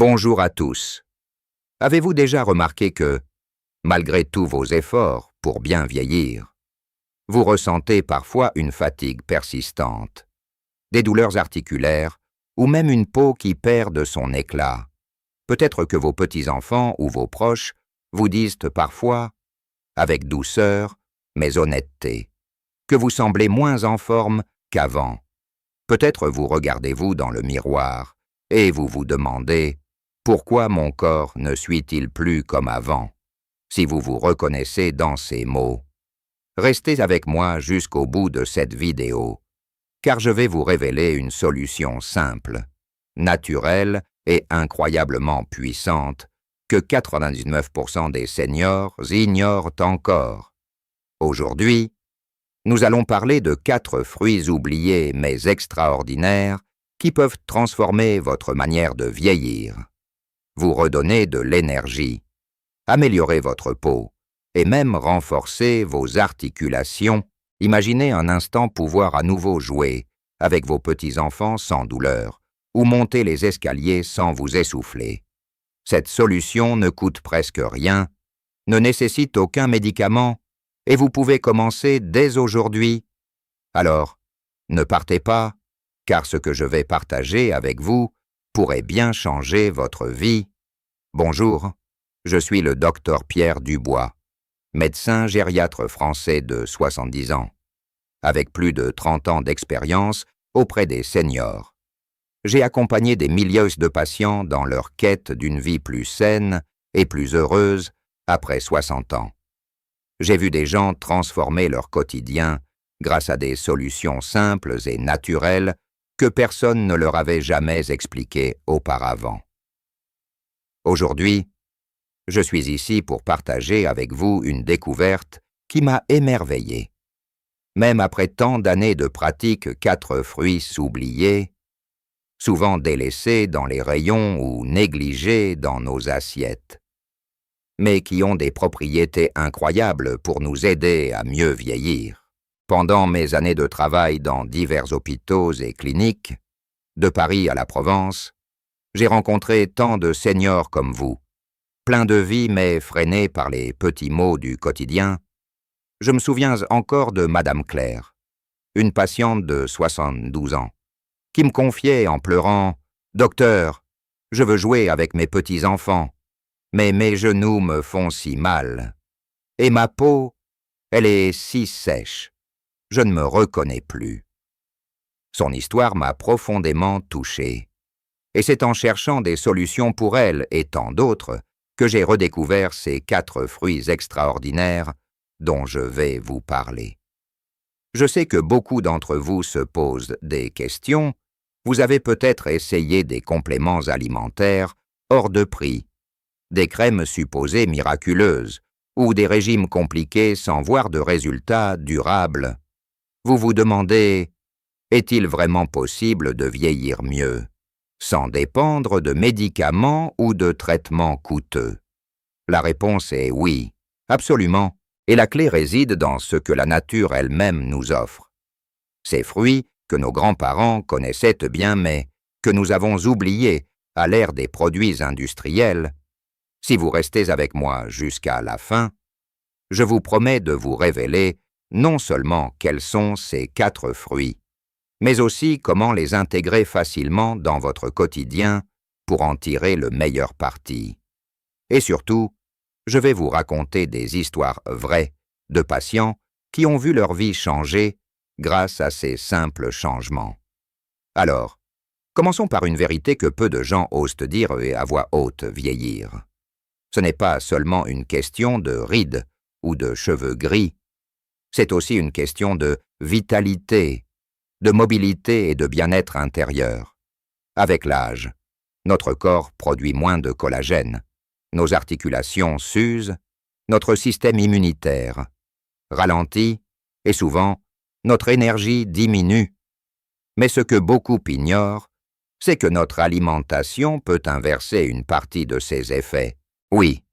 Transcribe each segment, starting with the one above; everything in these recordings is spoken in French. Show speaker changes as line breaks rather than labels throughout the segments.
Bonjour à tous. Avez-vous déjà remarqué que, malgré tous vos efforts pour bien vieillir, vous ressentez parfois une fatigue persistante, des douleurs articulaires ou même une peau qui perd de son éclat? Peut-être que vos petits-enfants ou vos proches vous disent parfois, avec douceur mais honnêteté, que vous semblez moins en forme qu'avant. Peut-être vous regardez-vous dans le miroir et vous vous demandez « Pourquoi mon corps ne suit-il plus comme avant ?» Si vous vous reconnaissez dans ces mots, restez avec moi jusqu'au bout de cette vidéo, car je vais vous révéler une solution simple, naturelle et incroyablement puissante que 99% des seniors ignorent encore. Aujourd'hui, nous allons parler de 4 fruits oubliés mais extraordinaires qui peuvent transformer votre manière de vieillir, vous redonner de l'énergie, améliorer votre peau et même renforcer vos articulations. Imaginez un instant pouvoir à nouveau jouer avec vos petits-enfants sans douleur ou monter les escaliers sans vous essouffler. Cette solution ne coûte presque rien, ne nécessite aucun médicament et vous pouvez commencer dès aujourd'hui. Alors, ne partez pas, car ce que je vais partager avec vous pourrait bien changer votre vie. Bonjour, je suis le Dr Pierre Dubois, médecin gériatre français de 70 ans, avec plus de 30 ans d'expérience auprès des seniors. J'ai accompagné des milliers de patients dans leur quête d'une vie plus saine et plus heureuse après 60 ans. J'ai vu des gens transformer leur quotidien grâce à des solutions simples et naturelles que personne ne leur avait jamais expliquées auparavant. Aujourd'hui, je suis ici pour partager avec vous une découverte qui m'a émerveillé. Même après tant d'années de pratique 4 fruits oubliés, souvent délaissés dans les rayons ou négligés dans nos assiettes, mais qui ont des propriétés incroyables pour nous aider à mieux vieillir. Pendant mes années de travail dans divers hôpitaux et cliniques, de Paris à la Provence, j'ai rencontré tant de seniors comme vous, pleins de vie mais freinés par les petits maux du quotidien. Je me souviens encore de Madame Claire, une patiente de 72 ans, qui me confiait en pleurant « Docteur, je veux jouer avec mes petits-enfants, mais mes genoux me font si mal. Et ma peau, elle est si sèche. Je ne me reconnais plus. » Son histoire m'a profondément touché. Et c'est en cherchant des solutions pour elle et tant d'autres que j'ai redécouvert ces 4 fruits extraordinaires dont je vais vous parler. Je sais que beaucoup d'entre vous se posent des questions. Vous avez peut-être essayé des compléments alimentaires hors de prix, des crèmes supposées miraculeuses ou des régimes compliqués sans voir de résultats durables. Vous vous demandez, est-il vraiment possible de vieillir mieux, sans dépendre de médicaments ou de traitements coûteux? La réponse est oui, absolument, et la clé réside dans ce que la nature elle-même nous offre. Ces fruits que nos grands-parents connaissaient bien mais que nous avons oubliés à l'ère des produits industriels. Si vous restez avec moi jusqu'à la fin, je vous promets de vous révéler non seulement quels sont ces 4 fruits, mais aussi comment les intégrer facilement dans votre quotidien pour en tirer le meilleur parti. Et surtout, je vais vous raconter des histoires vraies de patients qui ont vu leur vie changer grâce à ces simples changements. Alors, commençons par une vérité que peu de gens osent dire et à voix haute vieillir. Ce n'est pas seulement une question de rides ou de cheveux gris, c'est aussi une question de vitalité, de mobilité et de bien-être intérieur. Avec l'âge, notre corps produit moins de collagène, nos articulations s'usent, notre système immunitaire ralentit et souvent, notre énergie diminue. Mais ce que beaucoup ignorent, c'est que notre alimentation peut inverser une partie de ces effets. Oui,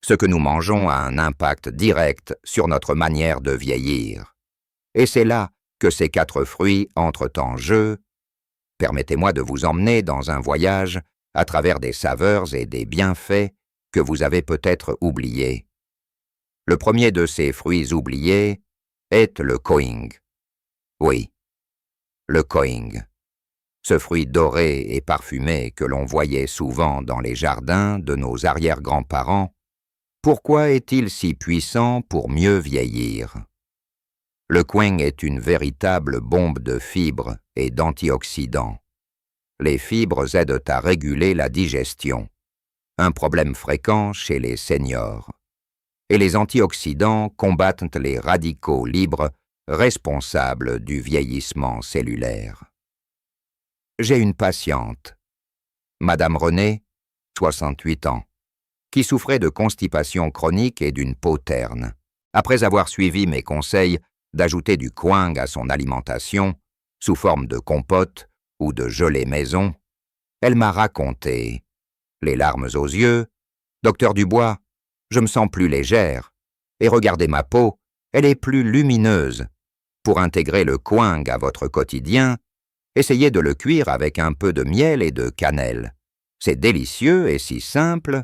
ce que nous mangeons a un impact direct sur notre manière de vieillir. Et c'est là que ces 4 fruits entrent en jeu. Permettez-moi de vous emmener dans un voyage à travers des saveurs et des bienfaits que vous avez peut-être oubliés. Le premier de ces fruits oubliés est le koing. Oui, le koing. Ce fruit doré et parfumé que l'on voyait souvent dans les jardins de nos arrière-grands-parents, pourquoi est-il si puissant pour mieux vieillir? Le koing est une véritable bombe de fibres et d'antioxydants. Les fibres aident à réguler la digestion, un problème fréquent chez les seniors. Et les antioxydants combattent les radicaux libres responsables du vieillissement cellulaire. J'ai une patiente, Madame René, 68 ans, qui souffrait de constipation chronique et d'une peau terne. Après avoir suivi mes conseils d'ajouter du koing à son alimentation, sous forme de compote ou de gelée maison, elle m'a raconté, les larmes aux yeux, « Docteur Dubois, je me sens plus légère, et regardez ma peau, elle est plus lumineuse. Pour intégrer le koing à votre quotidien, essayez de le cuire avec un peu de miel et de cannelle. C'est délicieux et si simple.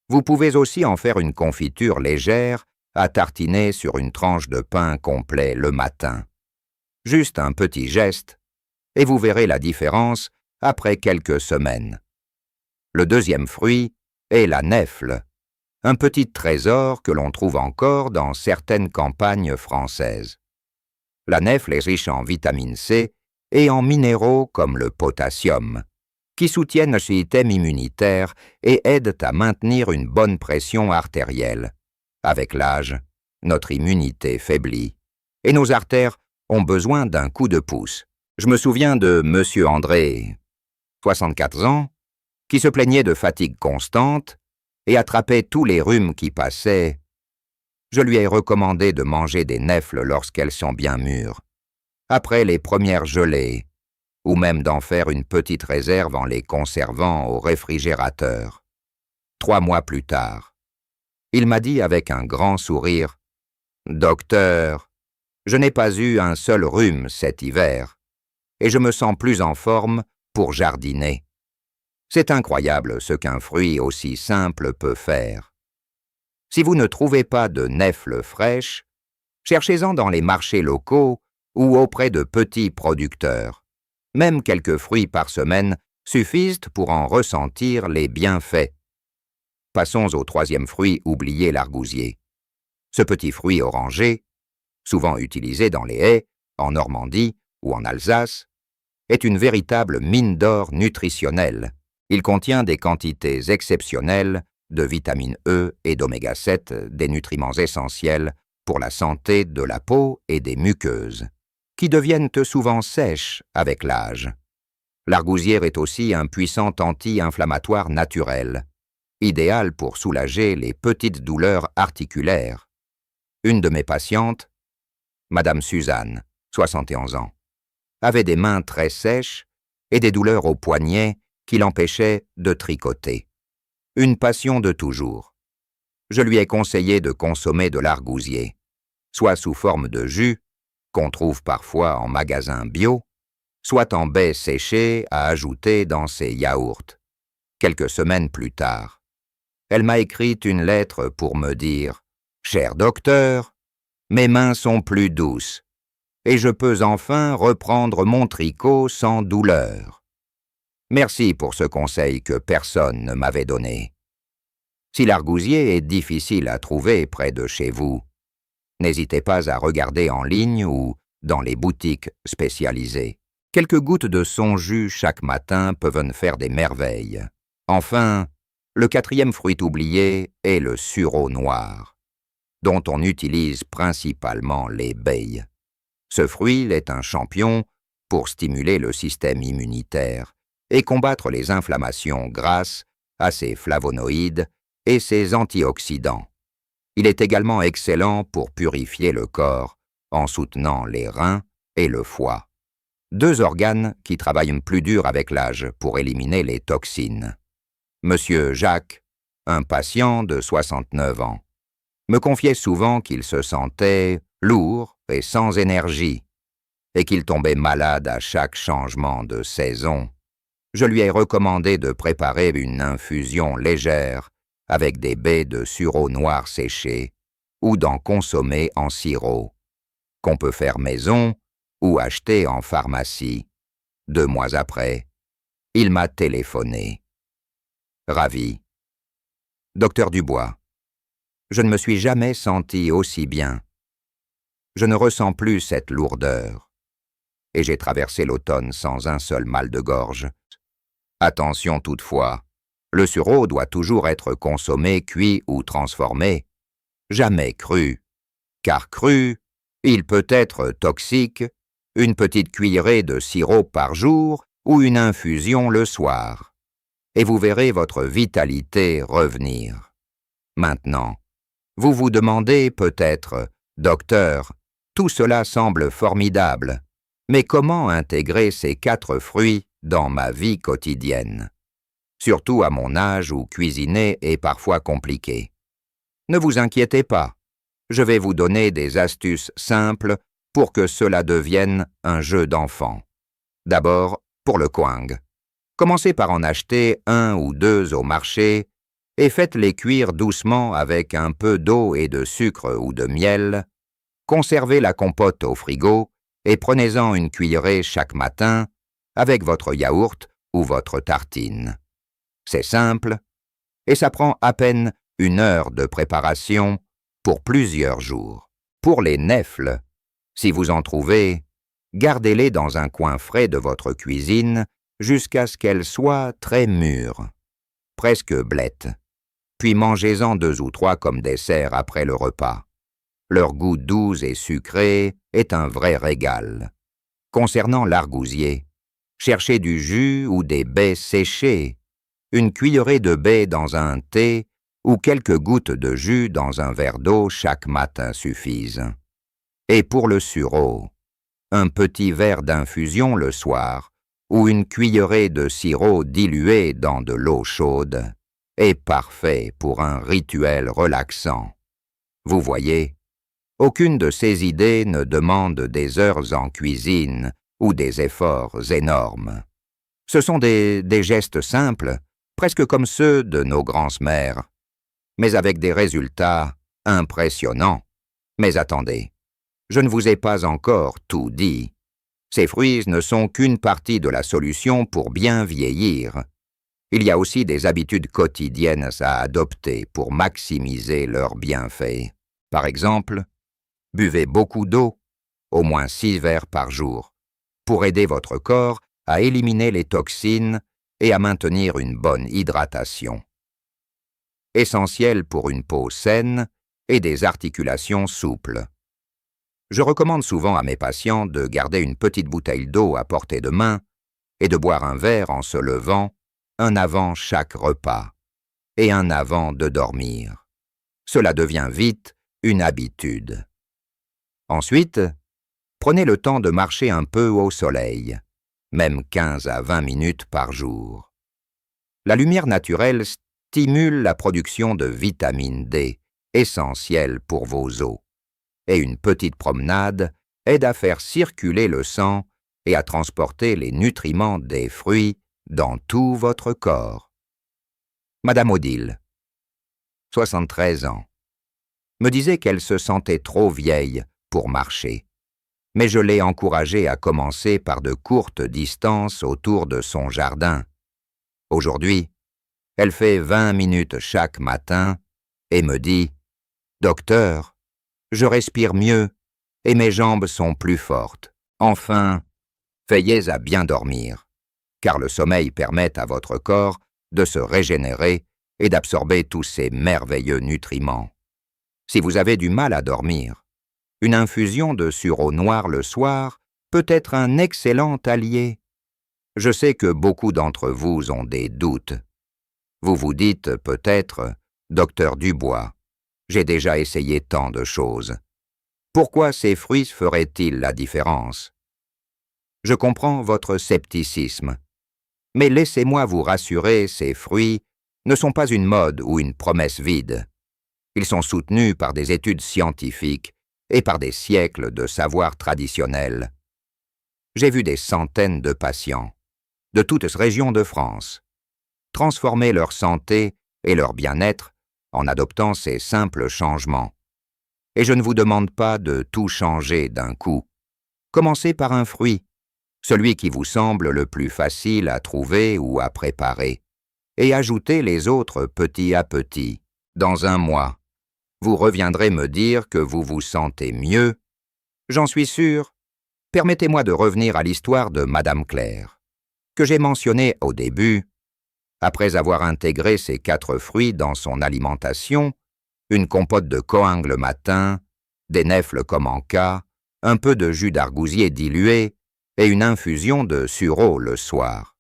Vous pouvez aussi en faire une confiture légère à tartiner sur une tranche de pain complet le matin. Juste un petit geste, et vous verrez la différence après quelques semaines. Le deuxième fruit est la nèfle, un petit trésor que l'on trouve encore dans certaines campagnes françaises. La nèfle est riche en vitamine C et en minéraux comme le potassium, qui soutiennent le système immunitaire et aident à maintenir une bonne pression artérielle. Avec l'âge, notre immunité faiblit, et nos artères ont besoin d'un coup de pouce. Je me souviens de Monsieur André, 64 ans, qui se plaignait de fatigue constante et attrapait tous les rhumes qui passaient. Je lui ai recommandé de manger des nèfles lorsqu'elles sont bien mûres, après les premières gelées, ou même d'en faire une petite réserve en les conservant au réfrigérateur. 3 mois plus tard, il m'a dit avec un grand sourire, « Docteur, je n'ai pas eu un seul rhume cet hiver, et je me sens plus en forme pour jardiner. » C'est incroyable ce qu'un fruit aussi simple peut faire. Si vous ne trouvez pas de nèfles fraîches, cherchez-en dans les marchés locaux ou auprès de petits producteurs. Même quelques fruits par semaine suffisent pour en ressentir les bienfaits. Passons au troisième fruit oublié, l'argousier. Ce petit fruit orangé, souvent utilisé dans les haies, en Normandie ou en Alsace, est une véritable mine d'or nutritionnelle. Il contient des quantités exceptionnelles de vitamine E et d'oméga 7, des nutriments essentiels pour la santé de la peau et des muqueuses, qui deviennent souvent sèches avec l'âge. L'argousier est aussi un puissant anti-inflammatoire naturel, idéal pour soulager les petites douleurs articulaires. Une de mes patientes, Madame Suzanne, 71 ans, avait des mains très sèches et des douleurs aux poignets qui l'empêchaient de tricoter. Une passion de toujours. Je lui ai conseillé de consommer de l'argousier, soit sous forme de jus, qu'on trouve parfois en magasin bio, soit en baies séchées à ajouter dans ses yaourts. Quelques semaines plus tard, elle m'a écrit une lettre pour me dire « Cher docteur, mes mains sont plus douces, et je peux enfin reprendre mon tricot sans douleur. Merci pour ce conseil que personne ne m'avait donné. Si l'argousier est difficile à trouver près de chez vous, n'hésitez pas à regarder en ligne ou dans les boutiques spécialisées. Quelques gouttes de son jus chaque matin peuvent faire des merveilles. Enfin, le quatrième fruit oublié est le sureau noir, dont on utilise principalement les baies. Ce fruit est un champion pour stimuler le système immunitaire et combattre les inflammations grâce à ses flavonoïdes et ses antioxydants. Il est également excellent pour purifier le corps en soutenant les reins et le foie, 2 organes qui travaillent plus dur avec l'âge pour éliminer les toxines. Monsieur Jacques, un patient de 69 ans, me confiait souvent qu'il se sentait lourd et sans énergie et qu'il tombait malade à chaque changement de saison. Je lui ai recommandé de préparer une infusion légère avec des baies de sureau noir séchées ou d'en consommer en sirop, qu'on peut faire maison ou acheter en pharmacie. 2 mois après, il m'a téléphoné. Ravi. Docteur Dubois, je ne me suis jamais senti aussi bien. Je ne ressens plus cette lourdeur. Et j'ai traversé l'automne sans un seul mal de gorge. Attention toutefois, le sureau doit toujours être consommé cuit ou transformé, jamais cru, car cru, il peut être toxique, une petite cuillerée de sirop par jour ou une infusion le soir, et vous verrez votre vitalité revenir. Maintenant, vous vous demandez peut-être, docteur, tout cela semble formidable, mais comment intégrer ces 4 fruits dans ma vie quotidienne, surtout à mon âge où cuisiner est parfois compliqué. Ne vous inquiétez pas, je vais vous donner des astuces simples pour que cela devienne un jeu d'enfant. D'abord, pour le coing. Commencez par en acheter 1 ou 2 au marché et faites-les cuire doucement avec un peu d'eau et de sucre ou de miel. Conservez la compote au frigo et prenez-en une cuillerée chaque matin avec votre yaourt ou votre tartine. C'est simple, et ça prend à peine 1 heure de préparation pour plusieurs jours. Pour les nèfles, si vous en trouvez, gardez-les dans un coin frais de votre cuisine jusqu'à ce qu'elles soient très mûres, presque blettes, puis mangez-en 2 ou 3 comme dessert après le repas. Leur goût doux et sucré est un vrai régal. Concernant l'argousier, cherchez du jus ou des baies séchées, une cuillerée de baies dans un thé ou quelques gouttes de jus dans un verre d'eau chaque matin suffisent. Et pour le sureau, un petit verre d'infusion le soir ou une cuillerée de sirop dilué dans de l'eau chaude est parfait pour un rituel relaxant. Vous voyez, aucune de ces idées ne demande des heures en cuisine ou des efforts énormes. Ce sont des gestes simples, presque comme ceux de nos grands-mères, mais avec des résultats impressionnants. Mais attendez, je ne vous ai pas encore tout dit. Ces fruits ne sont qu'une partie de la solution pour bien vieillir. Il y a aussi des habitudes quotidiennes à adopter pour maximiser leurs bienfaits. Par exemple, buvez beaucoup d'eau, au moins 6 verres par jour, pour aider votre corps à éliminer les toxines et à maintenir une bonne hydratation. Essentiel pour une peau saine et des articulations souples. Je recommande souvent à mes patients de garder une petite bouteille d'eau à portée de main et de boire un verre en se levant, un avant chaque repas, et un avant de dormir. Cela devient vite une habitude. Ensuite, prenez le temps de marcher un peu au soleil, même 15 à 20 minutes par jour. La lumière naturelle stimule la production de vitamine D, essentielle pour vos os, et une petite promenade aide à faire circuler le sang et à transporter les nutriments des fruits dans tout votre corps. Madame Odile, 73 ans, me disait qu'elle se sentait trop vieille pour marcher, mais je l'ai encouragée à commencer par de courtes distances autour de son jardin. Aujourd'hui, elle fait 20 minutes chaque matin et me dit « Docteur, je respire mieux et mes jambes sont plus fortes. Enfin, veillez à bien dormir, car le sommeil permet à votre corps de se régénérer et d'absorber tous ces merveilleux nutriments. Si vous avez du mal à dormir, une infusion de sureau noir le soir peut être un excellent allié. Je sais que beaucoup d'entre vous ont des doutes. Vous vous dites peut-être « Docteur Dubois, j'ai déjà essayé tant de choses. Pourquoi ces fruits feraient-ils la différence ?» Je comprends votre scepticisme, mais laissez-moi vous rassurer, ces fruits ne sont pas une mode ou une promesse vide. Ils sont soutenus par des études scientifiques et par des siècles de savoir traditionnel. J'ai vu des centaines de patients, de toutes régions de France. Transformez leur santé et leur bien-être en adoptant ces simples changements. Et je ne vous demande pas de tout changer d'un coup. Commencez par un fruit, celui qui vous semble le plus facile à trouver ou à préparer, et ajoutez les autres petit à petit. Dans un mois, vous reviendrez me dire que vous vous sentez mieux. J'en suis sûr. Permettez-moi de revenir à l'histoire de Madame Claire, que j'ai mentionnée au début. Après avoir intégré ces 4 fruits dans son alimentation, une compote de coing le matin, des nèfles comme en cas, un peu de jus d'argousier dilué et une infusion de sureau le soir.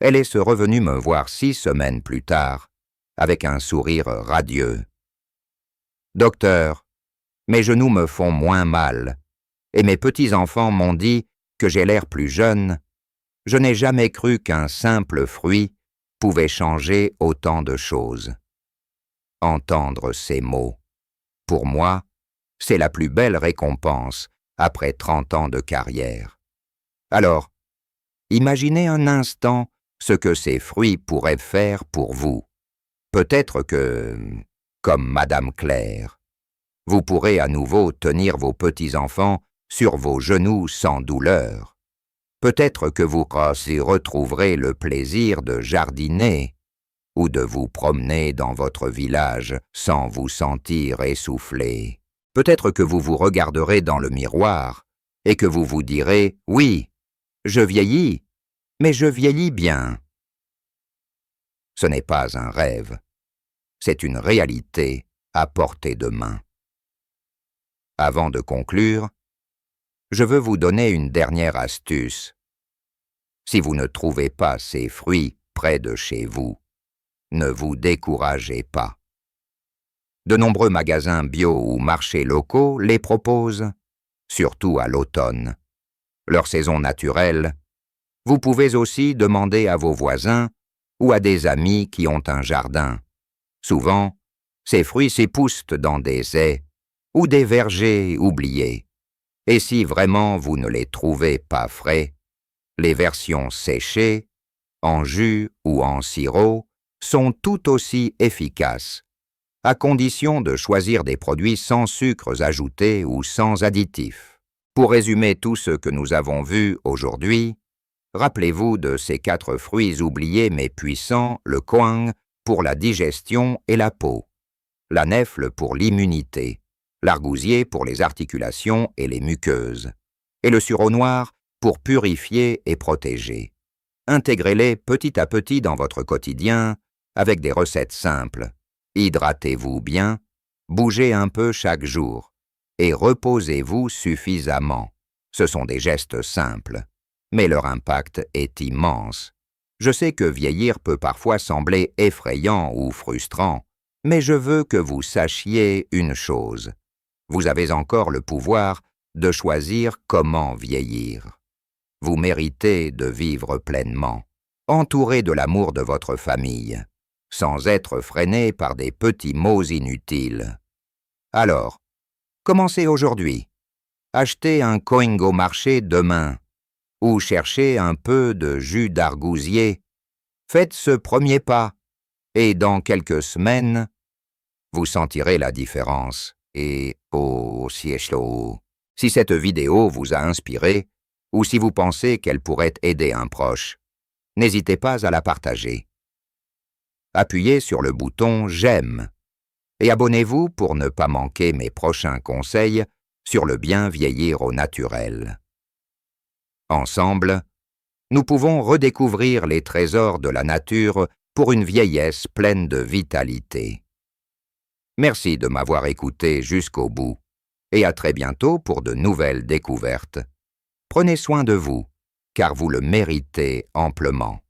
Elle est revenue me voir 6 semaines plus tard, avec un sourire radieux. « Docteur, mes genoux me font moins mal, et mes petits-enfants m'ont dit que j'ai l'air plus jeune. Je n'ai jamais cru qu'un simple fruit pouvait changer autant de choses. » Entendre ces mots, pour moi, c'est la plus belle récompense après 30 ans de carrière. Alors, imaginez un instant ce que ces fruits pourraient faire pour vous. Peut-être que, comme Madame Claire, vous pourrez à nouveau tenir vos petits-enfants sur vos genoux sans douleur. Peut-être que vous y retrouverez le plaisir de jardiner ou de vous promener dans votre village sans vous sentir essoufflé. Peut-être que vous vous regarderez dans le miroir et que vous vous direz « Oui, je vieillis, mais je vieillis bien. » Ce n'est pas un rêve, c'est une réalité à portée de main. Avant de conclure, je veux vous donner une dernière astuce. Si vous ne trouvez pas ces fruits près de chez vous, ne vous découragez pas. De nombreux magasins bio ou marchés locaux les proposent, surtout à l'automne. Leur saison naturelle, vous pouvez aussi demander à vos voisins ou à des amis qui ont un jardin. Souvent, ces fruits s'y poussent dans des haies ou des vergers oubliés. Et si vraiment vous ne les trouvez pas frais, les versions séchées, en jus ou en sirop, sont tout aussi efficaces, à condition de choisir des produits sans sucres ajoutés ou sans additifs. Pour résumer tout ce que nous avons vu aujourd'hui, rappelez-vous de ces 4 fruits oubliés mais puissants, le coing pour la digestion et la peau, la nèfle pour l'immunité, l'argousier pour les articulations et les muqueuses, et le sureau noir pour purifier et protéger. Intégrez-les petit à petit dans votre quotidien avec des recettes simples. Hydratez-vous bien, bougez un peu chaque jour et reposez-vous suffisamment. Ce sont des gestes simples, mais leur impact est immense. Je sais que vieillir peut parfois sembler effrayant ou frustrant, mais je veux que vous sachiez une chose. Vous avez encore le pouvoir de choisir comment vieillir. Vous méritez de vivre pleinement, entouré de l'amour de votre famille, sans être freiné par des petits maux inutiles. Alors, commencez aujourd'hui. Achetez un coing au marché demain, ou cherchez un peu de jus d'argousier. Faites ce premier pas, et dans quelques semaines, vous sentirez la différence. Et oh, si cette vidéo vous a inspiré, ou si vous pensez qu'elle pourrait aider un proche, n'hésitez pas à la partager. Appuyez sur le bouton « J'aime » et abonnez-vous pour ne pas manquer mes prochains conseils sur le bien vieillir au naturel. Ensemble, nous pouvons redécouvrir les trésors de la nature pour une vieillesse pleine de vitalité. Merci de m'avoir écouté jusqu'au bout, et à très bientôt pour de nouvelles découvertes. Prenez soin de vous, car vous le méritez amplement.